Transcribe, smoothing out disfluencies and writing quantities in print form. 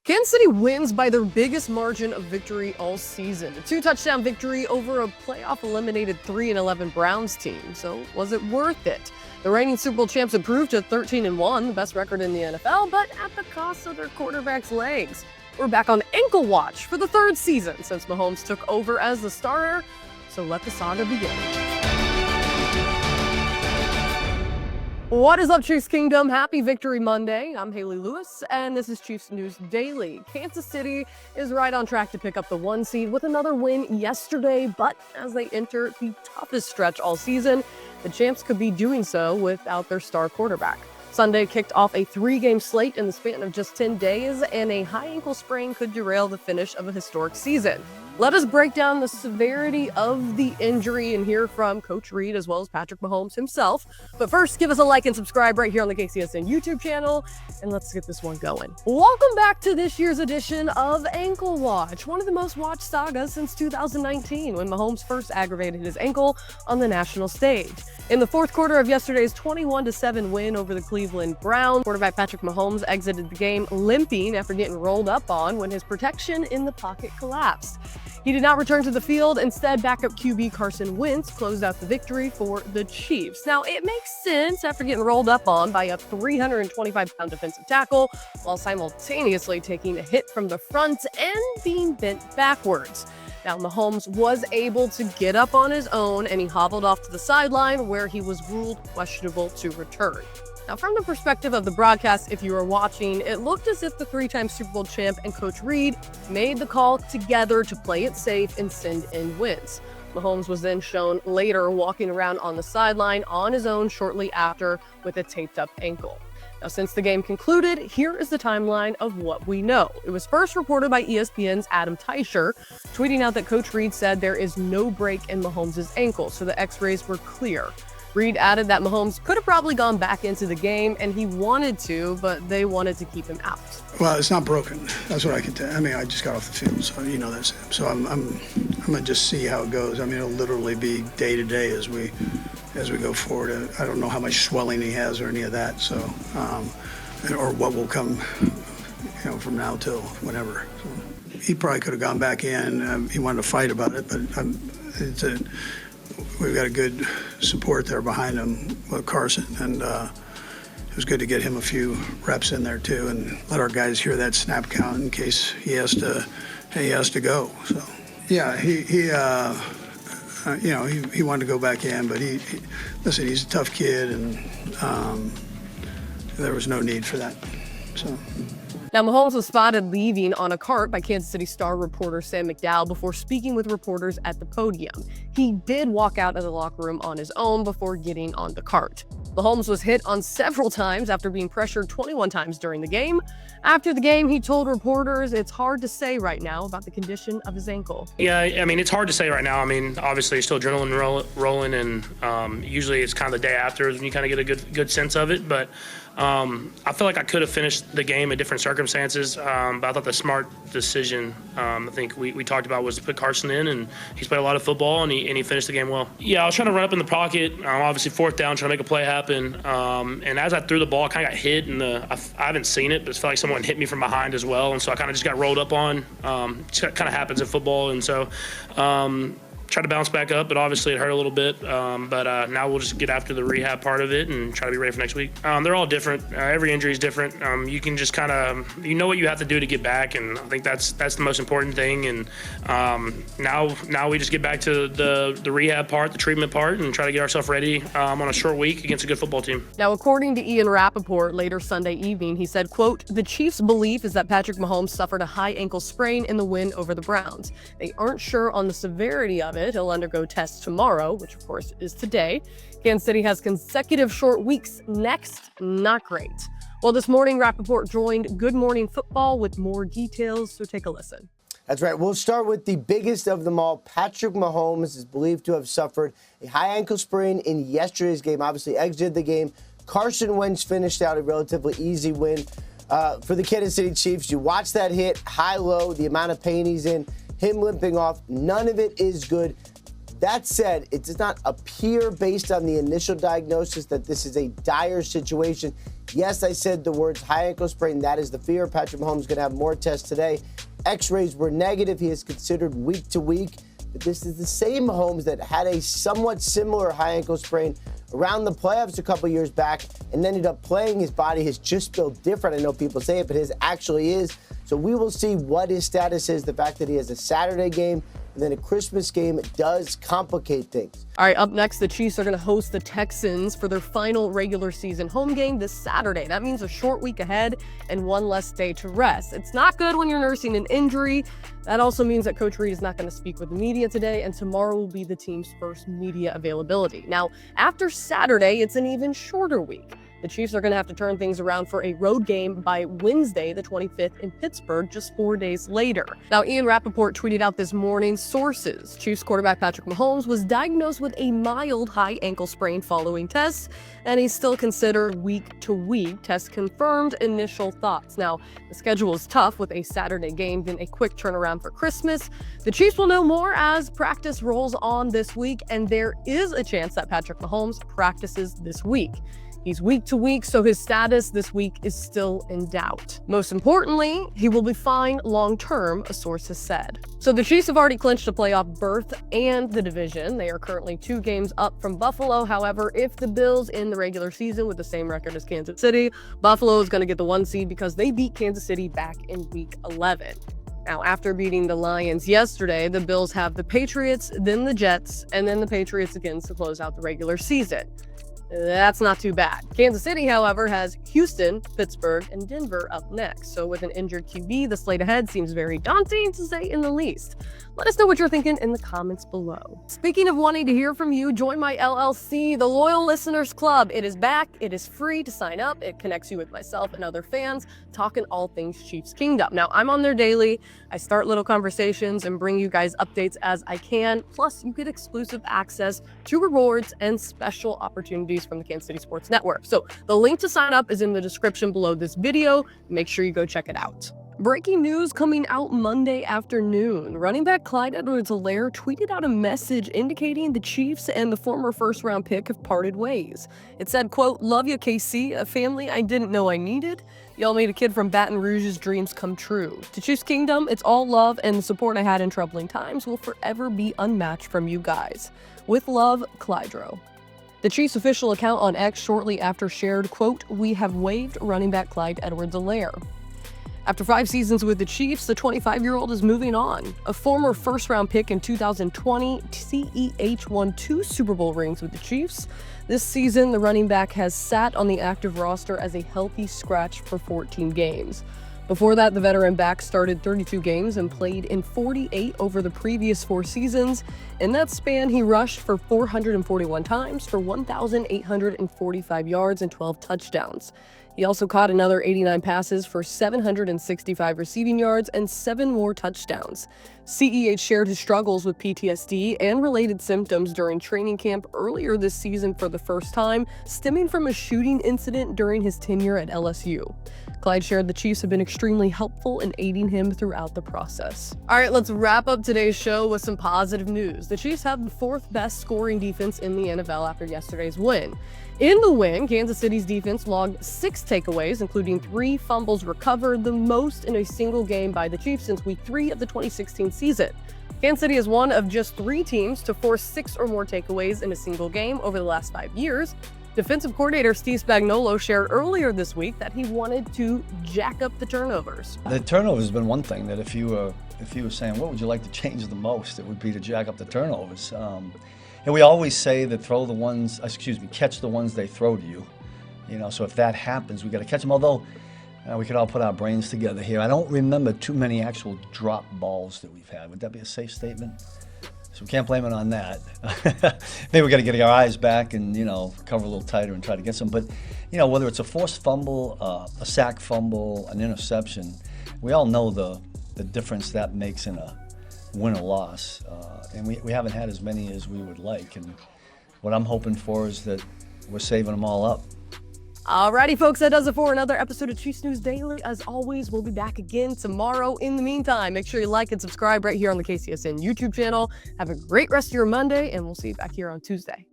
Kansas City wins by their biggest margin of victory all season. A 2-touchdown victory over a playoff-eliminated 3-11 Browns team. So was it worth it? The reigning Super Bowl champs improved to 13-1, the best record in the NFL, but at the cost of their quarterback's legs. We're back on ankle watch for the third season since Mahomes took over as the starter. So let the saga begin. What is up, Chiefs Kingdom? Happy Victory Monday. I'm Hayley Lewis, and this is Chiefs News Daily. Kansas City is right on track to pick up the 1 seed with another win yesterday, but as they enter the toughest stretch all season, the champs could be doing so without their star quarterback. Sunday kicked off a 3-game slate in the span of just 10 days, and a high ankle sprain could derail the finish of a historic season. Let us break down the severity of the injury and hear from Coach Reid as well as Patrick Mahomes himself. But first, give us a like and subscribe right here on the KCSN YouTube channel, and let's get this one going. Welcome back to this year's edition of Ankle Watch, one of the most watched sagas since 2019 when Mahomes first aggravated his ankle on the national stage. In the fourth quarter of yesterday's 21-7 win over the Cleveland Browns, quarterback Patrick Mahomes exited the game limping after getting rolled up on when his protection in the pocket collapsed. He did not return to the field. Instead, backup QB Carson Wentz closed out the victory for the Chiefs. Now, it makes sense after getting rolled up on by a 325-pound defensive tackle while simultaneously taking a hit from the front and being bent backwards. Now, Mahomes was able to get up on his own, and he hobbled off to the sideline where he was ruled questionable to return. Now, from the perspective of the broadcast, if you were watching, it looked as if the 3-time Super Bowl champ and Coach Reid made the call together to play it safe and send in Wentz. Mahomes was then shown later walking around on the sideline on his own shortly after with a taped-up ankle. Now, since the game concluded, here is the timeline of what we know. It was first reported by ESPN's Adam Teicher, tweeting out that Coach Reid said there is no break in Mahomes' ankle, so the x-rays were clear. Reid added that Mahomes could have probably gone back into the game, and he wanted to, but they wanted to keep him out. Well, it's not broken. That's what I can tell. I mean, I just got off the field, so you know that's. So I'm gonna just see how it goes. I mean, it'll literally be day to day as we go forward. I don't know how much swelling he has or any of that. So, or what will come, from now till whenever. So, he probably could have gone back in. He wanted to fight about it, but we've got a good support there behind him with Carson, and it was good to get him a few reps in there too, and let our guys hear that snap count in case he has to go. So yeah, he wanted to go back in, but listen, he's a tough kid, and there was no need for that. So. Now, Mahomes was spotted leaving on a cart by Kansas City Star reporter Sam McDowell before speaking with reporters at the podium. He did walk out of the locker room on his own before getting on the cart. Mahomes was hit on several times after being pressured 21 times during the game. After the game, he told reporters it's hard to say right now about the condition of his ankle. Yeah, I mean, it's hard to say right now. I mean, obviously, it's still adrenaline rolling, and usually it's kind of the day after when you kind of get a good sense of it. But I feel like I could have finished the game in different circumstances, but I thought the smart decision, I think we talked about, was to put Carson in, and he's played a lot of football, and he finished the game well. Yeah, I was trying to run up in the pocket, obviously fourth down, trying to make a play happen, and as I threw the ball, I kind of got hit, and I haven't seen it, but it felt like someone hit me from behind as well, and so I kind of just got rolled up on. It kind of happens in football, and so tried to bounce back up, but obviously it hurt a little bit. But now we'll just get after the rehab part of it and try to be ready for next week. They're all different. Every injury is different. You can just kind of, what you have to do to get back, and I think that's the most important thing. And now we just get back to the rehab part, the treatment part, and try to get ourselves ready on a short week against a good football team. Now, according to Ian Rapoport, later Sunday evening, he said, quote, "The Chiefs' belief is that Patrick Mahomes suffered a high ankle sprain in the win over the Browns. They aren't sure on the severity of it. He'll undergo tests tomorrow," which of course is today. Kansas City has consecutive short weeks next. Not great. Well, this morning, Rapoport joined Good Morning Football with more details, so take a listen. That's right. We'll start with the biggest of them all. Patrick Mahomes is believed to have suffered a high ankle sprain in yesterday's game. Obviously exited the game. Carson Wentz finished out a relatively easy win for the Kansas City Chiefs. You watch that hit, high-low, the amount of pain he's in, him limping off. None of it is good. That said, it does not appear based on the initial diagnosis that this is a dire situation. Yes, I said the words high ankle sprain. That is the fear. Patrick Mahomes is going to have more tests today. X-rays were negative. He is considered week to week. But this is the same Mahomes that had a somewhat similar high ankle sprain around the playoffs a couple years back and ended up playing. His body has just built different. I know people say it, but his actually is. So we will see what his status is. The fact that he has a Saturday game and then a Christmas game does complicate things. All right, up next, the Chiefs are going to host the Texans for their final regular season home game this Saturday. That means a short week ahead and one less day to rest. It's not good when you're nursing an injury. That also means that Coach Reid is not going to speak with the media today, and tomorrow will be the team's first media availability. Now, after Saturday, it's an even shorter week. The Chiefs are going to have to turn things around for a road game by Wednesday, the 25th in Pittsburgh, just 4 days later. Now, Ian Rapoport tweeted out this morning, sources, Chiefs quarterback Patrick Mahomes was diagnosed with a mild high ankle sprain following tests, and he's still considered week to week. Tests confirmed initial thoughts. Now, the schedule is tough with a Saturday game, then a quick turnaround for Christmas. The Chiefs will know more as practice rolls on this week, and there is a chance that Patrick Mahomes practices this week. He's week to week, so his status this week is still in doubt. Most importantly, he will be fine long-term, a source has said. So the Chiefs have already clinched a playoff berth and the division. They are currently 2 games up from Buffalo. However, if the Bills end the regular season with the same record as Kansas City, Buffalo is going to get the 1 seed because they beat Kansas City back in week 11. Now, after beating the Lions yesterday, the Bills have the Patriots, then the Jets, and then the Patriots again to close out the regular season. That's not too bad. Kansas City, however, has Houston, Pittsburgh, and Denver up next. So with an injured QB, the slate ahead seems very daunting, to say in the least. Let us know what you're thinking in the comments below. Speaking of wanting to hear from you, join my LLC, the Loyal Listeners Club. It is back. It is free to sign up. It connects you with myself and other fans, talking all things Chiefs Kingdom. Now, I'm on there daily. I start little conversations and bring you guys updates as I can. Plus, you get exclusive access to rewards and special opportunities from the Kansas City Sports Network. So the link to sign up is in the description below this video. Make sure you go check it out. Breaking news coming out Monday afternoon. Running back Clyde Edwards-Helaire tweeted out a message indicating the Chiefs and the former first-round pick have parted ways. It said, quote, "Love you, KC, a family I didn't know I needed. Y'all made a kid from Baton Rouge's dreams come true. To Chiefs Kingdom, it's all love, and the support I had in troubling times will forever be unmatched from you guys. With love, Clydro." The Chiefs' official account on X shortly after shared, quote, "We have waived running back Clyde Edwards-Helaire." After 5 seasons with the Chiefs, the 25-year-old is moving on. A former first-round pick in 2020, CEH won 2 Super Bowl rings with the Chiefs. This season, the running back has sat on the active roster as a healthy scratch for 14 games. Before that, the veteran back started 32 games and played in 48 over the previous 4 seasons. In that span, he rushed for 441 times for 1,845 yards and 12 touchdowns. He also caught another 89 passes for 765 receiving yards and 7 more touchdowns. CEH shared his struggles with PTSD and related symptoms during training camp earlier this season for the first time, stemming from a shooting incident during his tenure at LSU. Clyde shared the Chiefs have been extremely helpful in aiding him throughout the process. All right, let's wrap up today's show with some positive news. The Chiefs have the 4th best scoring defense in the NFL after yesterday's win. In the win, Kansas City's defense logged 6 takeaways, including 3 fumbles recovered, the most in a single game by the Chiefs since week 3 of the 2016 season. Kansas City is one of just 3 teams to force 6 or more takeaways in a single game over the last 5 years. Defensive coordinator Steve Spagnuolo shared earlier this week that he wanted to jack up the turnovers. The turnovers has been one thing that if you were saying, what would you like to change the most, it would be to jack up the turnovers. And we always say that catch the ones they throw to you. You know, so if that happens, we got to catch them. Although we could all put our brains together here. I don't remember too many actual drop balls that we've had. Would that be a safe statement? So we can't blame it on that. Maybe we got to get our eyes back and, cover a little tighter and try to get some. But, whether it's a forced fumble, a sack fumble, an interception, we all know the difference that makes in a win or loss. And we haven't had as many as we would like. And what I'm hoping for is that we're saving them all up. Alrighty, folks, that does it for another episode of Chiefs News Daily. As always, we'll be back again tomorrow. In the meantime, make sure you like and subscribe right here on the KCSN YouTube channel. Have a great rest of your Monday, and we'll see you back here on Tuesday.